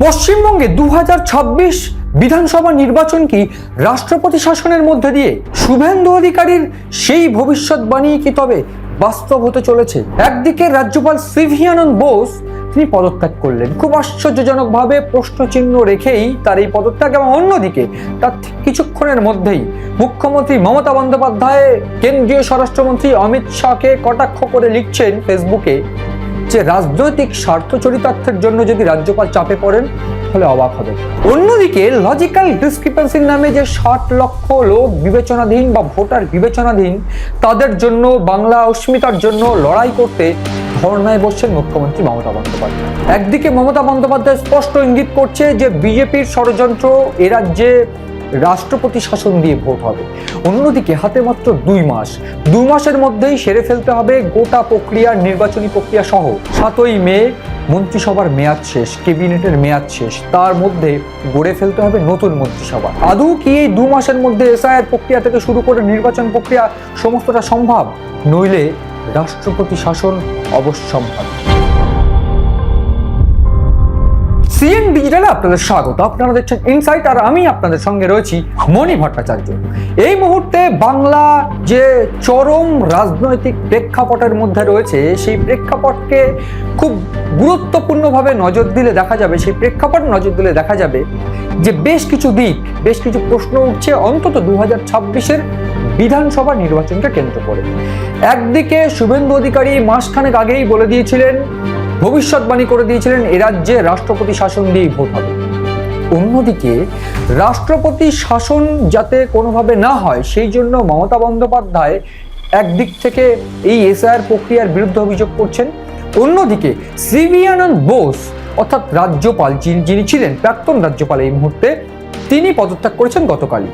পশ্চিমবঙ্গে 2026 বিধানসভা নির্বাচন কি রাষ্ট্রপতি শাসনের মধ্যে দিয়ে শুভেন্দু অধিকারীর সেই ভবিষ্যৎবাণী কি তবে বাস্তব হতে চলেছে? একদিকে রাজ্যপাল সিভি আনন্দ বোস তিনি পদত্যাগ করলেন খুব আশ্চর্যজনকভাবে, প্রশ্নচিহ্ন রেখেই তার এই পদত্যাগ, এবং অন্যদিকে তার কিছুক্ষণের মধ্যেই মুখ্যমন্ত্রী মমতা বন্দ্যোপাধ্যায় কেন্দ্রীয় স্বরাষ্ট্রমন্ত্রী অমিত শাহকে কটাক্ষ করে লিখছেন ফেসবুকে যে রাজনৈতিক স্বার্থ চরিতার্থের জন্য যদি রাজ্যপাল চাপে পড়েন তাহলে অবাক হবে। অন্যদিকে লজিক্যাল ডিসক্রিপেন্সির নামে যে 60 লক্ষ লোক বিবেচনাধীন বা ভোটার বিবেচনাধীন, তাদের জন্য বাংলা অস্মিতার জন্য লড়াই করতে ধর্নায় বসছেন মুখ্যমন্ত্রী মমতা বন্দ্যোপাধ্যায়। একদিকে মমতা বন্দ্যোপাধ্যায় স্পষ্ট ইঙ্গিত করছে যে বিজেপির ষড়যন্ত্র এ রাজ্যে রাষ্ট্রপতি শাসন দিয়ে ভোট হবে। অন্যদিকে হাতে মাত্র 2 মাসের মধ্যেই সেরে ফেলতে হবে গোটা প্রক্রিয়া, নির্বাচনী প্রক্রিয়া সহ। 7ই মে মন্ত্রিসভার মেয়াদ শেষ, ক্যাবিনেটের মেয়াদ শেষ, তার মধ্যে গড়ে ফেলতে হবে নতুন মন্ত্রিসভা। আদৌ কি এই 2 মাসের মধ্যে এসআইআর প্রক্রিয়া থেকে শুরু করে নির্বাচন প্রক্রিয়া সমস্তটা সম্ভব? নইলে রাষ্ট্রপতি শাসন অবশ্যম্ভাবী। সিএন ডিজিটালে আপনাদের স্বাগত। আপনারা দেখছেন ইনসাইট, আর আমি আপনাদের সঙ্গে রয়েছি মণি ভট্টাচার্য। এই মুহূর্তে বাংলা যে চরম রাজনৈতিক প্রেক্ষাপটের মধ্যে রয়েছে, সেই প্রেক্ষাপটকে খুব গুরুত্বপূর্ণভাবে নজর দিলে দেখা যাবে, সেই প্রেক্ষাপট নজর দিলে দেখা যাবে যে বেশ কিছু দিক, বেশ কিছু প্রশ্ন উঠছে অন্তত 2026-এর বিধানসভা নির্বাচনকে কেন্দ্র করে। একদিকে শুভেন্দু অধিকারী মাসখানেক আগেই বলে দিয়েছিলেন, ভবিষ্যৎবাণী করে দিয়েছিলেন এ রাজ্যে রাষ্ট্রপতি শাসন দিয়েই ভোট হবে। অন্যদিকে রাষ্ট্রপতি শাসন যাতে কোনোভাবে না হয় সেই জন্য মমতা বন্দ্যোপাধ্যায় একদিক থেকে এই এসআইআর প্রক্রিয়ার বিরুদ্ধে অভিযোগ করছেন। অন্যদিকে সিভি আনন্দ বোস অর্থাৎ রাজ্যপাল যিনি ছিলেন প্রাক্তন রাজ্যপাল এই মুহূর্তে, তিনি পদত্যাগ করেছেন গতকালই।